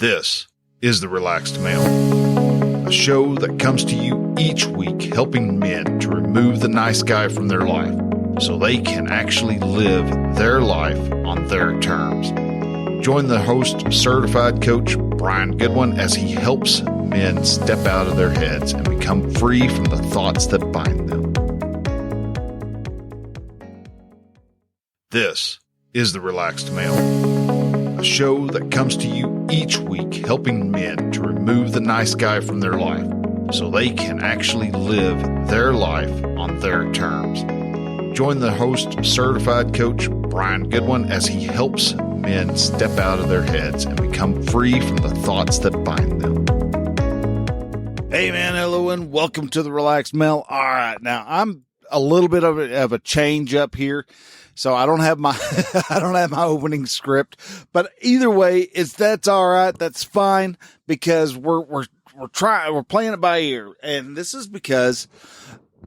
This is the Relaxed Male, a show that comes to you each week helping men to remove the nice guy from their life so they can actually live their life on their terms. Join the host, certified coach Brian Goodwin, as he helps men step out of their heads and become free from the thoughts that bind them. This is the Relaxed Male, a show that comes to you each week helping men to remove the nice guy from their life so they can actually live their life on their terms. Join the host, certified coach Brian Goodwin, as he helps men step out of their heads and become free from the thoughts that bind them. Hey man, hello and welcome to the Relaxed Male. All right, now I'm a little bit of a change up here. So I don't have my opening script, but either way, that's all right. That's fine because we're playing it by ear. And this is because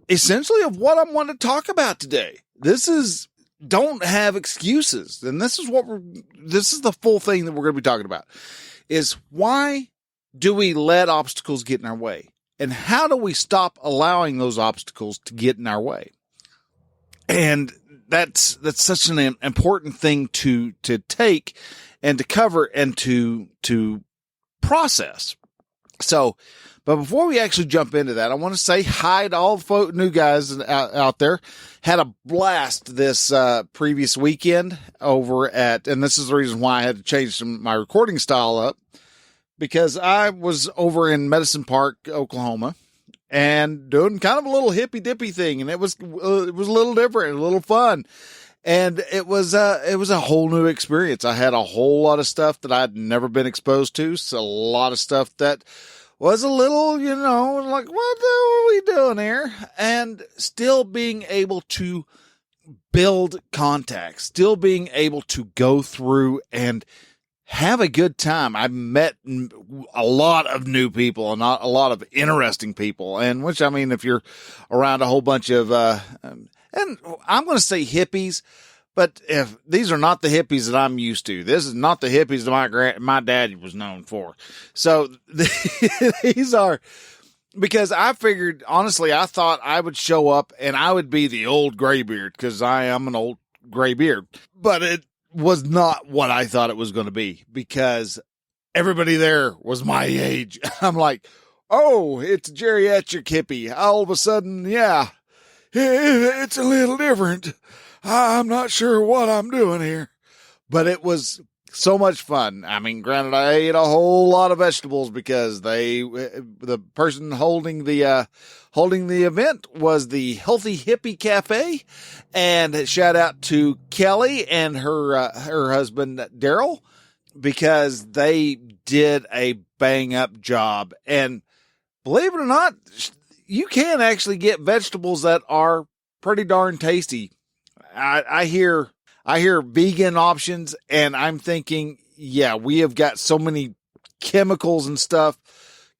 essentially of what I'm wanting to talk about today. This is don't have excuses. And this is the full thing that we're going to be talking about is why do we let obstacles get in our way? And how do we stop allowing those obstacles to get in our way? And that's such an important thing to take and to cover and to process. So, but before we actually jump into that, I want to say hi to all the new guys out there. Had a blast this previous weekend over and this is the reason why I had to change my recording style up, because I was over in Medicine Park, Oklahoma, and doing kind of a little hippy dippy thing. And it was a little different, a little fun. And it was a whole new experience. I had a whole lot of stuff that I'd never been exposed to. So a lot of stuff that was a little, like, what are we doing here? And still being able to build contacts, still being able to go through and have a good time. I met a lot of new people and a lot of interesting people. And which, I mean, if you're around a whole bunch of, and I'm going to say hippies, but if these are not the hippies that I'm used to, this is not the hippies that my dad was known for. So these are, because I figured, honestly, I thought I would show up and I would be the old graybeard because I am an old graybeard, but it was not what I thought it was going to be, because everybody there was my age. I'm like, oh, it's a geriatric hippie. All of a sudden, yeah, it's a little different. I'm not sure what I'm doing here, but it was so much fun. I mean, granted, I ate a whole lot of vegetables because the person holding the event was the Healthy Hippie Cafe, and shout out to Kelly and her husband Daryl, because they did a bang up job. And believe it or not, you can actually get vegetables that are pretty darn tasty. I hear vegan options, and I'm thinking, yeah, we have got so many chemicals and stuff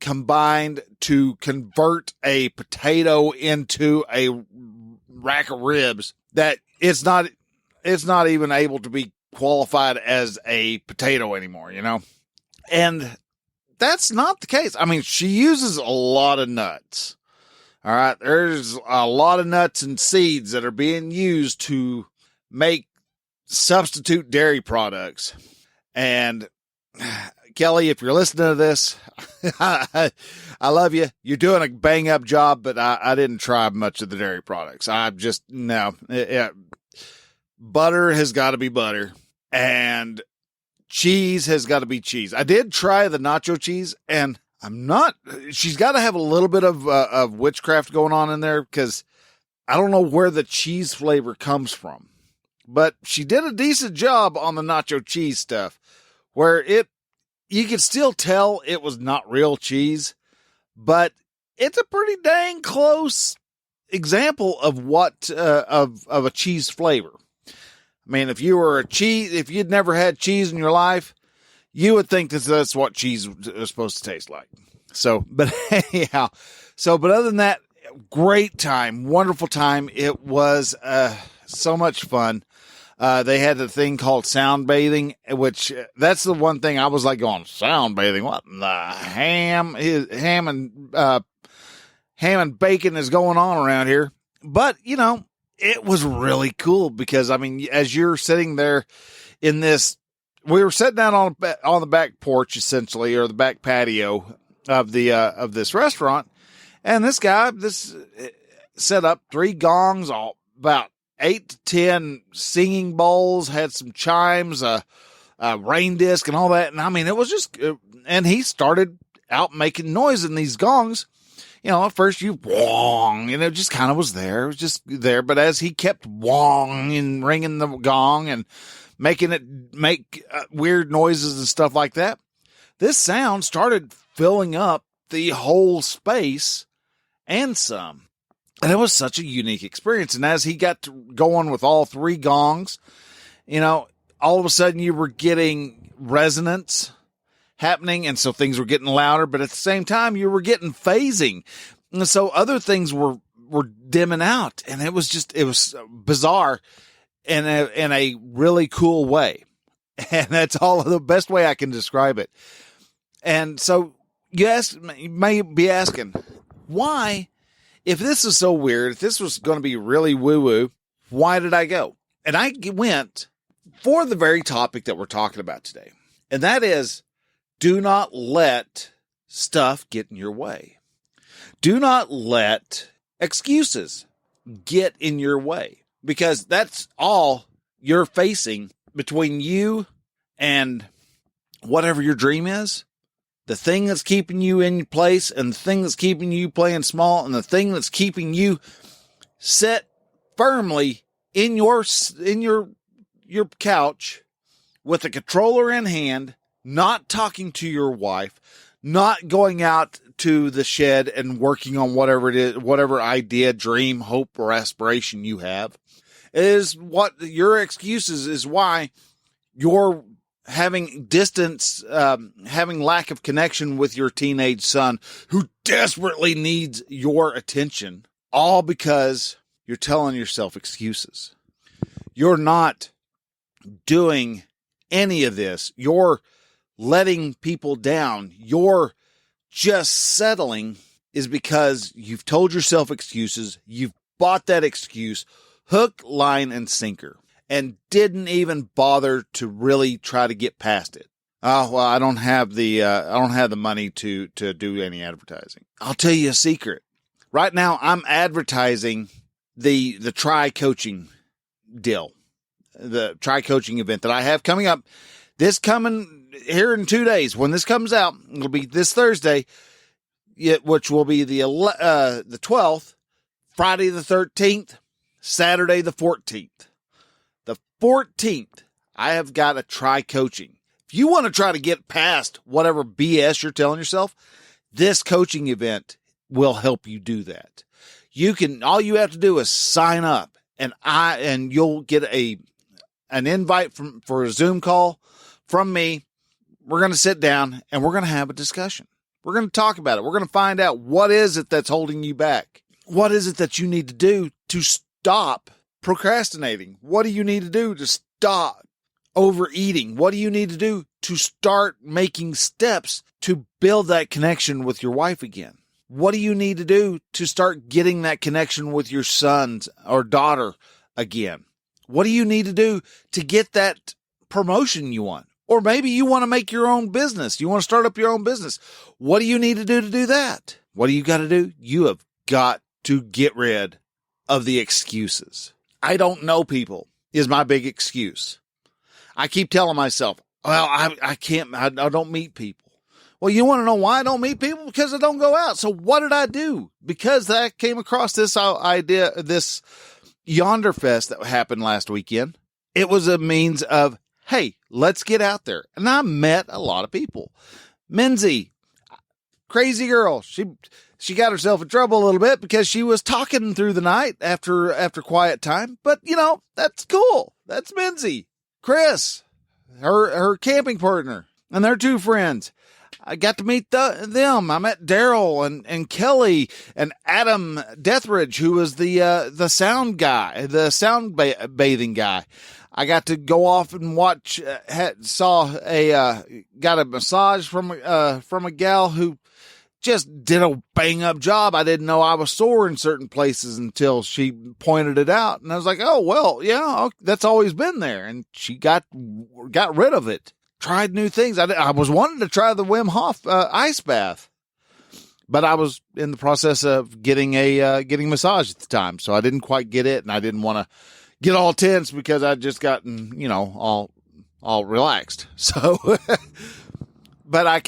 combined to convert a potato into a rack of ribs that it's not even able to be qualified as a potato anymore, And that's not the case. I mean, she uses a lot of nuts. All right. There's a lot of nuts and seeds that are being used to make substitute dairy products. And Kelly, if you're listening to this, I love you. You're doing a bang up job, but I didn't try much of the dairy products. Butter has got to be butter, and cheese has got to be cheese. I did try the nacho cheese, and she's got to have a little bit of witchcraft going on in there, because I don't know where the cheese flavor comes from, but she did a decent job on the nacho cheese stuff, where you could still tell it was not real cheese, but it's a pretty dang close example of what, of a cheese flavor. I mean, if you'd never had cheese in your life, you would think that's what cheese is supposed to taste like. So, but anyhow, but other than that, great time, wonderful time. It was, so much fun. They had the thing called sound bathing, which that's the one thing I was like going, sound bathing? What in the ham and bacon is going on around here? But, it was really cool because, as you're sitting there in this, we were sitting down on the back porch essentially, or the back patio of this restaurant. And this guy, set up 3 gongs, about 8 to 10 singing bowls, had some chimes, a rain disc and all that. And it was just, and he started out making noise in these gongs. At first you wong, and it just kind of was there. It was just there. But as he kept wong and ringing the gong and making it make weird noises and stuff like that, this sound started filling up the whole space and some. And it was such a unique experience. And as he got to going with all 3 gongs, all of a sudden you were getting resonance happening. And so things were getting louder, but at the same time you were getting phasing. And so other things were dimming out. And it was bizarre in a really cool way. And that's all the best way I can describe it. And so you may be asking, why? If this is so weird, if this was going to be really woo-woo, why did I go? And I went for the very topic that we're talking about today. And that is, do not let stuff get in your way. Do not let excuses get in your way. Because that's all you're facing between you and whatever your dream is. The thing that's keeping you in place, and the thing that's keeping you playing small, and the thing that's keeping you set firmly in your couch with a controller in hand, not talking to your wife, not going out to the shed and working on whatever it is, whatever idea, dream, hope, or aspiration you have, is what your excuses is why you're having distance, having lack of connection with your teenage son who desperately needs your attention, all because you're telling yourself excuses. You're not doing any of this. You're letting people down. You're just settling is because you've told yourself excuses. You've bought that excuse, hook, line, and sinker, and didn't even bother to really try to get past it. Oh, well, I don't have the money to do any advertising. I'll tell you a secret. Right now, I'm advertising the Try Coaching deal, the Try Coaching event that I have coming up. This coming here in 2 days. When this comes out, it'll be this Thursday, which will be the 12th, Friday the 13th, Saturday the 14th. The 14th, I have got a Try Coaching. If you want to try to get past whatever BS you're telling yourself, this coaching event will help you do that. All you have to do is sign up, and you'll get an invite for a Zoom call from me. We're going to sit down and we're going to have a discussion. We're going to talk about it. We're going to find out what is it that's holding you back. What is it that you need to do to stop procrastinating? What do you need to do to stop overeating? What do you need to do to start making steps to build that connection with your wife again? What do you need to do to start getting that connection with your son or daughter again? What do you need to do to get that promotion you want? Or maybe you want to make your own business. You want to start up your own business. What do you need to do that? What do you got to do? You have got to get rid of the excuses. I don't know people is my big excuse. I keep telling myself, well, I can't, I don't meet people. Well, you want to know why I don't meet people? Because I don't go out. So what did I do? Because I came across this idea, this Yonder Fest that happened last weekend. It was a means of, hey, let's get out there. And I met a lot of people. Minzy, crazy girl. She got herself in trouble a little bit because she was talking through the night after quiet time. But, that's cool. That's Minzy. Chris, her camping partner, and their 2 friends. I got to meet them. I met Daryl and Kelly and Adam Deathridge, who was the sound guy, the sound bathing guy. I got to go off and watch, got a massage from a gal who just did a bang up job. I didn't know I was sore in certain places until she pointed it out. And I was like, oh, well, yeah, that's always been there. And she got rid of it. Tried new things. I was wanting to try the Wim Hof ice bath, but I was in the process of getting getting massage at the time. So I didn't quite get it. And I didn't want to get all tense because I'd just gotten, all relaxed. So, but I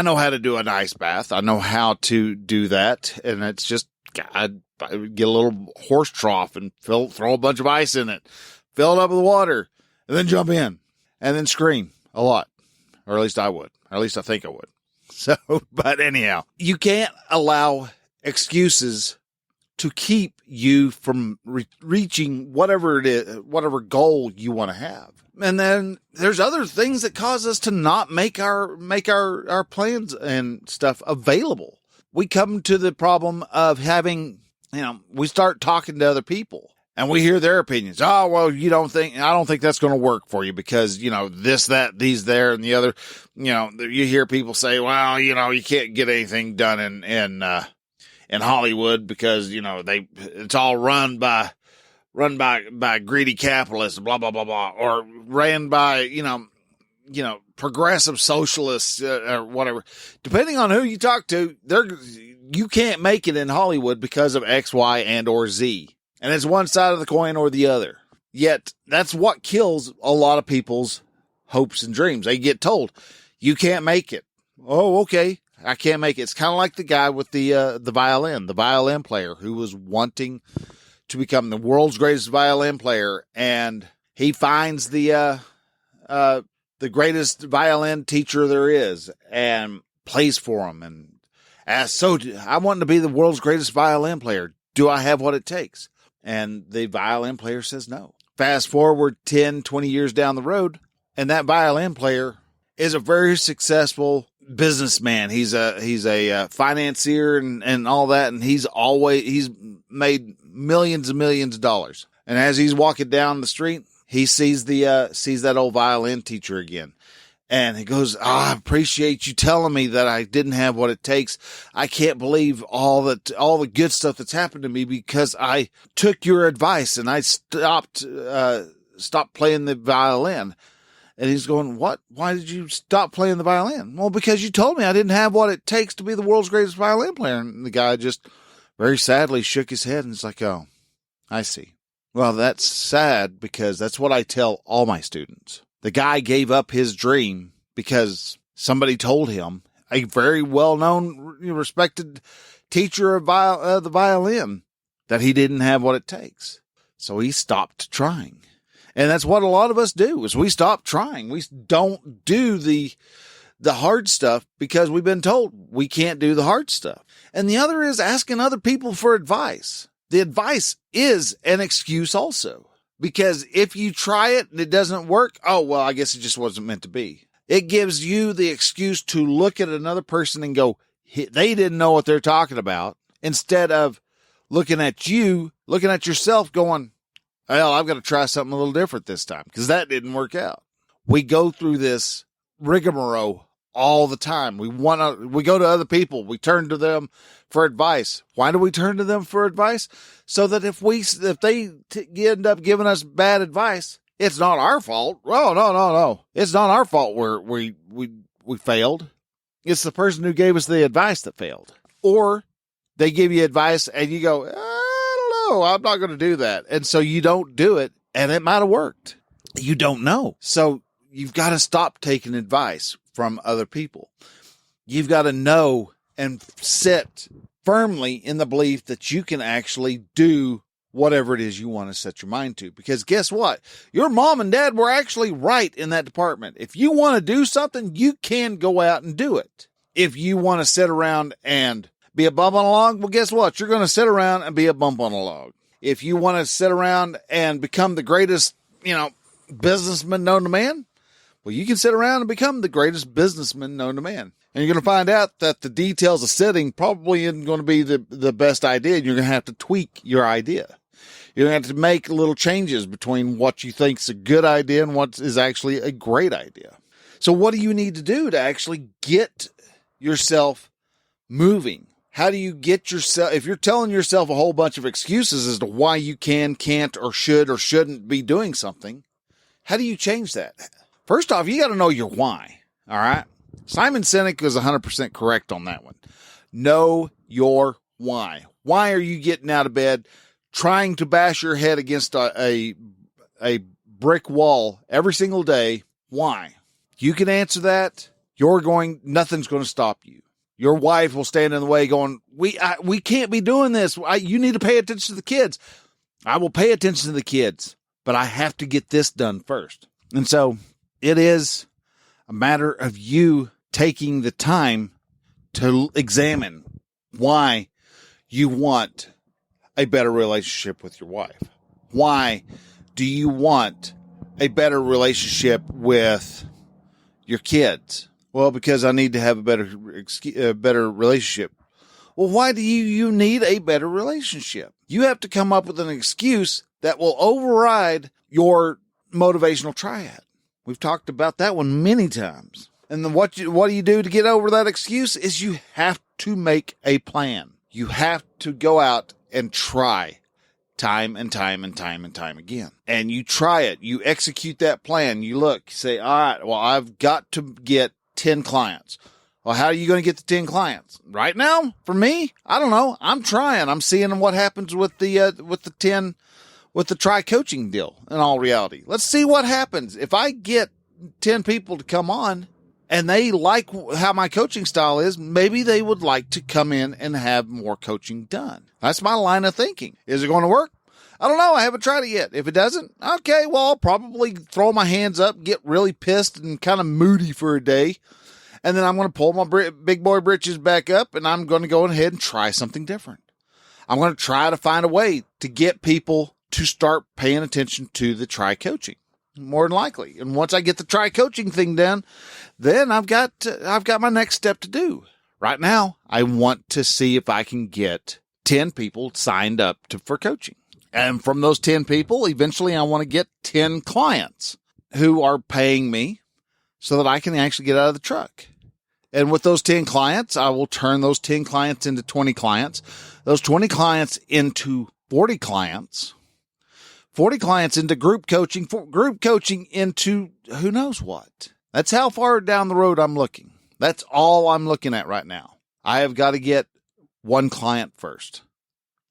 know how to do an ice bath. I know how to do that. And it's just, I get a little horse trough and throw a bunch of ice in it, fill it up with water, and then jump in and then scream a lot. Or at least I would. Or at least I think I would. So, but anyhow, you can't allow excuses to keep you from reaching whatever it is, whatever goal you want to have. And then there's other things that cause us to not make our plans and stuff available. We come to the problem of having, we start talking to other people and we hear their opinions. Oh, well, I don't think that's going to work for you because, this, that, these, there, and the other, you hear people say, well, you can't get anything done in Hollywood because, it's all run by greedy capitalists, blah, blah, blah, blah, or ran by, progressive socialists or whatever. Depending on who you talk to, you can't make it in Hollywood because of X, Y, and or Z. And it's one side of the coin or the other. Yet that's what kills a lot of people's hopes and dreams. They get told, you can't make it. Oh, okay. I can't make it. It's kind of like the guy with the violin player who was wanting to become the world's greatest violin player. And he finds the greatest violin teacher there is and plays for him and asks, so I want to be the world's greatest violin player. Do I have what it takes? And the violin player says no. Fast forward 10, 20 years down the road, and that violin player is a very successful businessman. He's a financier and all that. And he's made millions and millions of dollars. And as he's walking down the street, he sees that old violin teacher again. And he goes, I appreciate you telling me that I didn't have what it takes. I can't believe all the good stuff that's happened to me because I took your advice and I stopped playing the violin. And he's going, what? Why did you stop playing the violin? Well, because you told me I didn't have what it takes to be the world's greatest violin player. And the guy just very sadly shook his head and it's like, oh, I see. Well, that's sad because that's what I tell all my students. The guy gave up his dream because somebody told him, a very well-known, respected teacher of the violin, that he didn't have what it takes. So he stopped trying. And that's what a lot of us do, is we stop trying. We don't do the hard stuff because we've been told we can't do the hard stuff. And the other is asking other people for advice. The advice is an excuse also. Because if you try it and it doesn't work, oh, well, I guess it just wasn't meant to be. It gives you the excuse to look at another person and go, they didn't know what they're talking about. Instead of looking at yourself going, well, I've got to try something a little different this time because that didn't work out. We go through this rigmarole all the time. We go to other people. We turn to them for advice. Why do we turn to them for advice? So that if they end up giving us bad advice, it's not our fault. Oh, no. It's not our fault we failed. It's the person who gave us the advice that failed. Or they give you advice and you go, I don't know, I'm not going to do that. And so you don't do it and it might have worked. You don't know. So you've got to stop taking advice from other people. You've got to know and sit firmly in the belief that you can actually do whatever it is you want to set your mind to. Because guess what? Your mom and dad were actually right in that department. If you want to do something, you can go out and do it. If you want to sit around and be a bump on a log, well, guess what? You're going to sit around and be a bump on a log. If you want to sit around and become the greatest, businessman known to man, well, you can sit around and become the greatest businessman known to man. And you're going to find out that the details of sitting probably isn't going to be the best idea. And you're going to have to tweak your idea. You're going to have to make little changes between what you think is a good idea and what is actually a great idea. So what do you need to do to actually get yourself moving? How do you get yourself, if you're telling yourself a whole bunch of excuses as to why you can, can't, or should or shouldn't be doing something, how do you change that? First off, you got to know your why. All right. Simon Sinek was 100% correct on that one. Know your why. Why are you getting out of bed, trying to bash your head against a brick wall every single day? Why? You can answer that. Nothing's going to stop you. Your wife will stand in the way going, we can't be doing this. You need to pay attention to the kids. I will pay attention to the kids, but I have to get this done first. And so it is a matter of you taking the time to examine why you want a better relationship with your wife. Why do you want a better relationship with your kids? Well, because I need to have a better relationship. Well, why do you need a better relationship? You have to come up with an excuse that will override your motivational triad. We've talked about that one many times. And then what do you do to get over that excuse is you have to make a plan. You have to go out and try time and time and time and time again. And you try it. You execute that plan. You look, you say, all right, well, I've got to get 10 clients. Well, how are you going to get the 10 clients? Right now, for me, I don't know. I'm trying. I'm seeing what happens with the try coaching deal in all reality. Let's see what happens. If I get 10 people to come on and they like how my coaching style is, maybe they would like to come in and have more coaching done. That's my line of thinking. Is it going to work? I don't know. I haven't tried it yet. If it doesn't, okay, well, I'll probably throw my hands up, get really pissed and kind of moody for a day. And then I'm going to pull my big boy britches back up and I'm going to go ahead and try something different. I'm going to try to find a way to get people to start paying attention to the try coaching, more than likely. And once I get the try coaching thing done, then I've got my next step to do. Right now, I want to see if I can get 10 people signed up for coaching. And from those 10 people, eventually I want to get 10 clients who are paying me so that I can actually get out of the truck. And with those 10 clients, I will turn those 10 clients into 20 clients, those 20 clients into 40 clients, 40 clients into group coaching, group coaching into who knows what. That's how far down the road I'm looking. That's all I'm looking at right now. I have got to get one client first,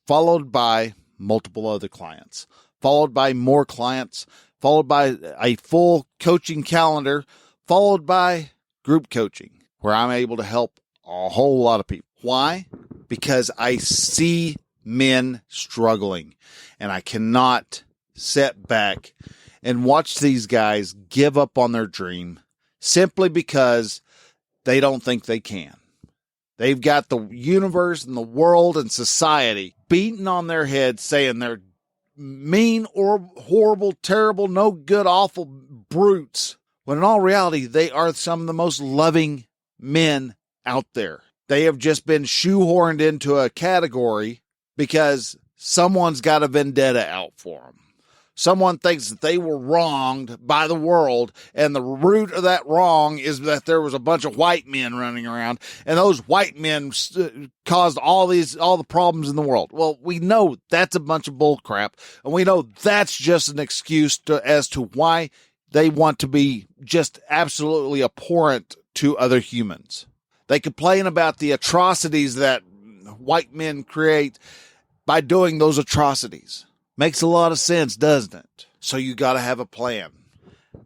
followed by multiple other clients, followed by more clients, followed by a full coaching calendar, followed by group coaching, where I'm able to help a whole lot of people. Why? Because I see men struggling, and I cannot sit back and watch these guys give up on their dream simply because they don't think they can. They've got the universe and the world and society beating on their heads saying they're mean or horrible, terrible, no good, awful brutes. When in all reality, they are some of the most loving men out there. They have just been shoehorned into a category because someone's got a vendetta out for them. Someone thinks that they were wronged by the world, and the root of that wrong is that there was a bunch of white men running around, and those white men caused all the problems in the world. Well, we know that's a bunch of bull crap, and we know that's just an excuse as to why they want to be just absolutely abhorrent to other humans. They complain about the atrocities that white men create by doing those atrocities. Makes a lot of sense, doesn't it? So you got to have a plan.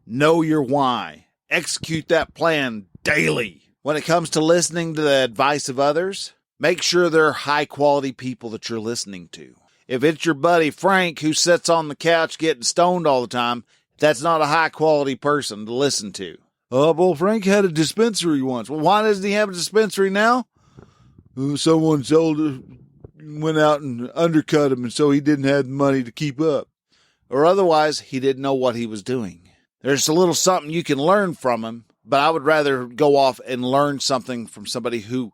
Know your why. Execute that plan daily. When it comes to listening to the advice of others, make sure they're high quality people that you're listening to. If it's your buddy Frank who sits on the couch getting stoned all the time, that's not a high quality person to listen to. Oh, well, Frank had a dispensary once. Well, why doesn't he have a dispensary now? Someone went out and undercut him, and so he didn't have the money to keep up. Or otherwise, he didn't know what he was doing. There's a little something you can learn from him, but I would rather go off and learn something from somebody who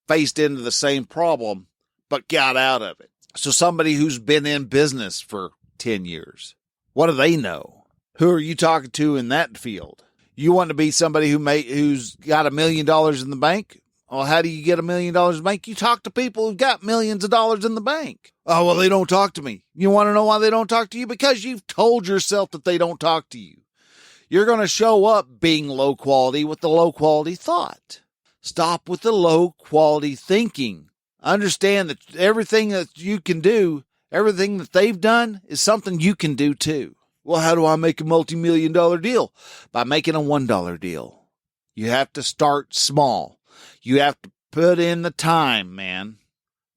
faced into the same problem, but got out of it. So somebody who's been in business for 10 years, what do they know? Who are you talking to in that field? You want to be somebody who's got $1 million in the bank? Well, how do you get $1 million in the bank? You talk to people who've got millions of dollars in the bank. Oh, well, they don't talk to me. You want to know why they don't talk to you? Because you've told yourself that they don't talk to you. You're going to show up being low quality with the low quality thought. Stop with the low quality thinking. Understand that everything that you can do, everything that they've done is something you can do too. Well, how do I make a multi-million-dollar deal? By making a $1 deal. You have to start small. You have to put in the time, man.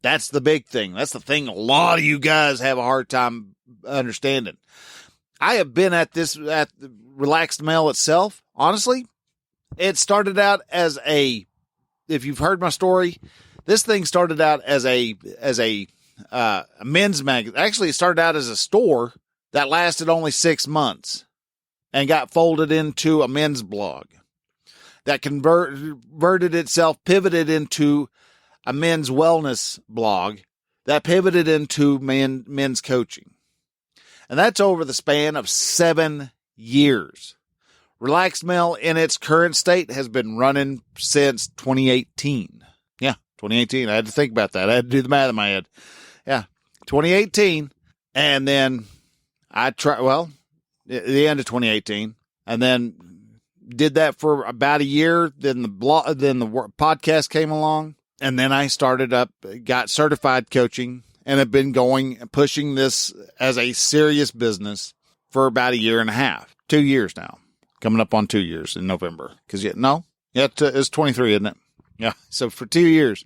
That's the big thing. That's the thing a lot of you guys have a hard time understanding. I have been at the Relaxed Male itself. Honestly, it started out as if you've heard my story, this thing started out as a men's magazine. Actually, it started out as a store that lasted only 6 months and got folded into a men's blog that converted itself, pivoted into a men's wellness blog that pivoted into men's coaching. And that's over the span of 7 years. Relaxed Male in its current state has been running since 2018. Yeah, 2018. I had to think about that. I had to do the math in my head. Yeah, 2018. And then I the end of 2018, and then did that for about a year. Then the podcast came along, and then I got certified coaching, and have been pushing this as a serious business for about 1.5 years, 2 years now, coming up on 2 years in November. It's 23, isn't it? Yeah. So for 2 years,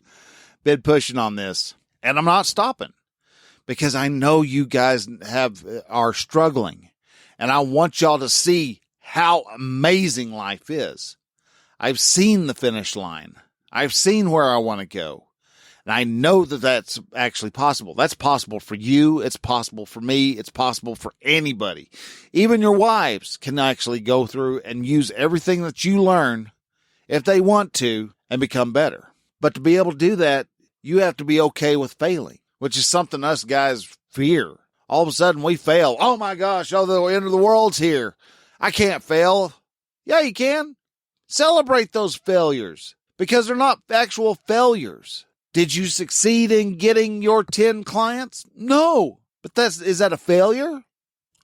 been pushing on this, and I'm not stopping. Because I know you guys are struggling, and I want y'all to see how amazing life is. I've seen the finish line. I've seen where I want to go, and I know that that's actually possible. That's possible for you. It's possible for me. It's possible for anybody. Even your wives can actually go through and use everything that you learn if they want to and become better. But to be able to do that, you have to be okay with failing, which is something us guys fear. All of a sudden we fail. Oh my gosh, the end of the world's here. I can't fail. Yeah, you can. Celebrate those failures because they're not actual failures. Did you succeed in getting your 10 clients? No. But is that a failure?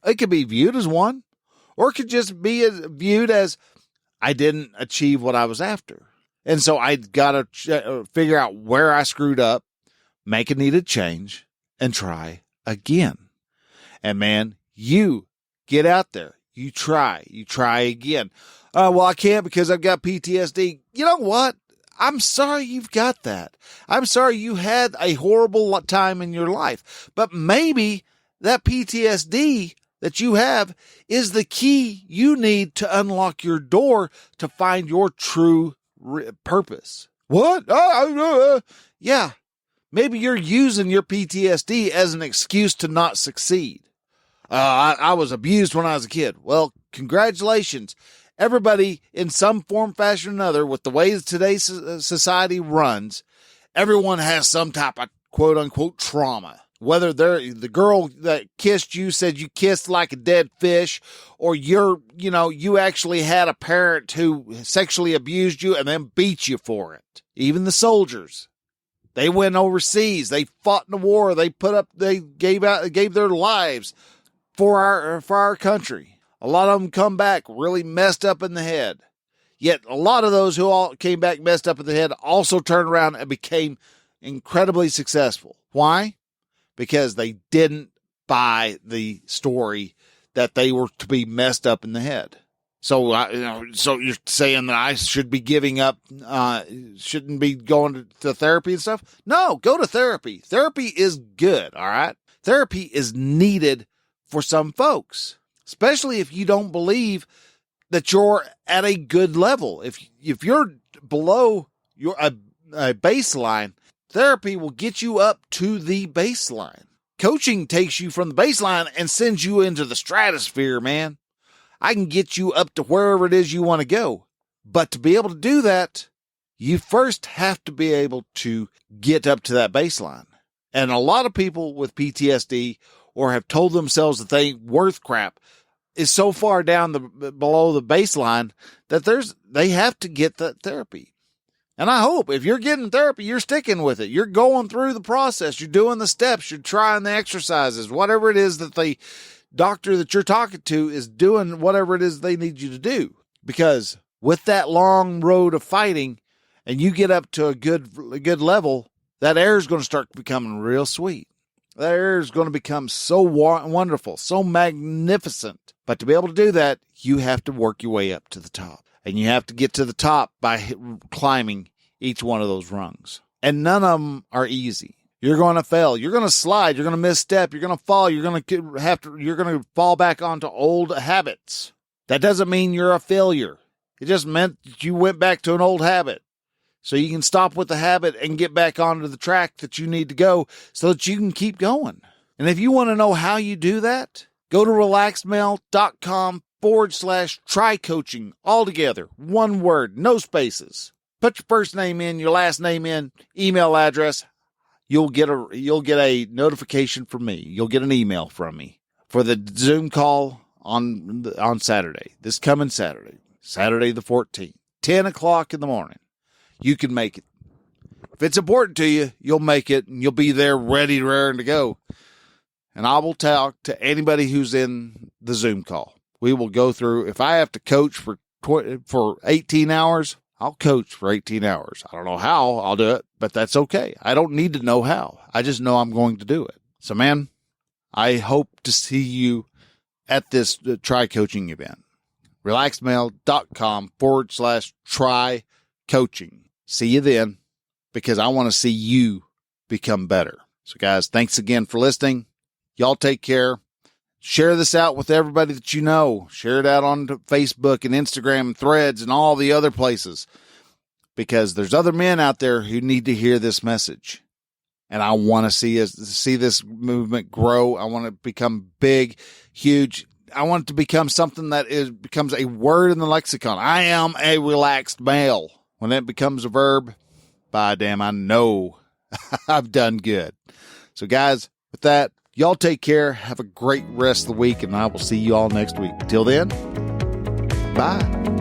It could be viewed as one, or it could just be viewed as I didn't achieve what I was after. And so I got to figure out where I screwed up, make a needed change, and try again. And man, you get out there. You try again. Well, I can't because I've got PTSD. You know what? I'm sorry you've got that. I'm sorry you had a horrible time in your life. But maybe that PTSD that you have is the key you need to unlock your door to find your true purpose. What? Yeah. Maybe you're using your PTSD as an excuse to not succeed. I was abused when I was a kid. Well, congratulations. Everybody in some form, fashion, or another, with the way today's society runs, everyone has some type of quote unquote trauma. Whether the girl that kissed you said you kissed like a dead fish, or you actually had a parent who sexually abused you and then beat you for it. Even the soldiers, they went overseas. They fought in the war. They gave their lives for our country. A lot of them come back really messed up in the head. Yet a lot of those who all came back messed up in the head also turned around and became incredibly successful. Why? Because they didn't buy the story that they were to be messed up in the head. So you're saying that I should be giving up, shouldn't be going to therapy and stuff? No, go to therapy. Therapy is good, all right? Therapy is needed for some folks, especially if you don't believe that you're at a good level. If you're below a baseline, therapy will get you up to the baseline. Coaching takes you from the baseline and sends you into the stratosphere, man. I can get you up to wherever it is you want to go. But to be able to do that, you first have to be able to get up to that baseline. And a lot of people with PTSD or have told themselves that they ain't worth crap is so far down below the baseline that they have to get that therapy. And I hope if you're getting therapy, you're sticking with it. You're going through the process. You're doing the steps. You're trying the exercises, whatever it is that the doctor that you're talking to is doing, whatever it is they need you to do. Because with that long road of fighting and you get up to a good level, that air is going to start becoming real sweet. That air is going to become so wonderful, so magnificent. But to be able to do that, you have to work your way up to the top. And you have to get to the top by climbing each one of those rungs. And none of them are easy. You're going to fail. You're going to slide. You're going to misstep. You're going to fall. You're going to fall back onto old habits. That doesn't mean you're a failure. It just meant that you went back to an old habit. So you can stop with the habit and get back onto the track that you need to go so that you can keep going. And if you want to know how you do that, go to relaxedmail.com/try coaching all together. One word, no spaces. Put your first name in, your last name in, email address. You'll get a notification from me. You'll get an email from me for the Zoom call on Saturday. This coming Saturday the 14th, 10 o'clock in the morning. You can make it. If it's important to you, you'll make it and you'll be there ready, raring to go. And I will talk to anybody who's in the Zoom call. We will go through. If I have to coach for 18 hours, I'll coach for 18 hours. I don't know how I'll do it, but that's okay. I don't need to know how. I just know I'm going to do it. So, man, I hope to see you at this Try Coaching event. relaxedmail.com/try coaching. See you then, because I want to see you become better. So, guys, thanks again for listening. Y'all take care. Share this out with everybody that you know. Share it out on Facebook and Instagram and Threads and all the other places, because there's other men out there who need to hear this message. And I want to see this movement grow. I want it to become big, huge. I want it to become something that becomes a word in the lexicon. I am a relaxed male. When it becomes a verb, by damn, I know I've done good. So, guys, with that, y'all take care. Have a great rest of the week, and I will see you all next week. Till then, bye.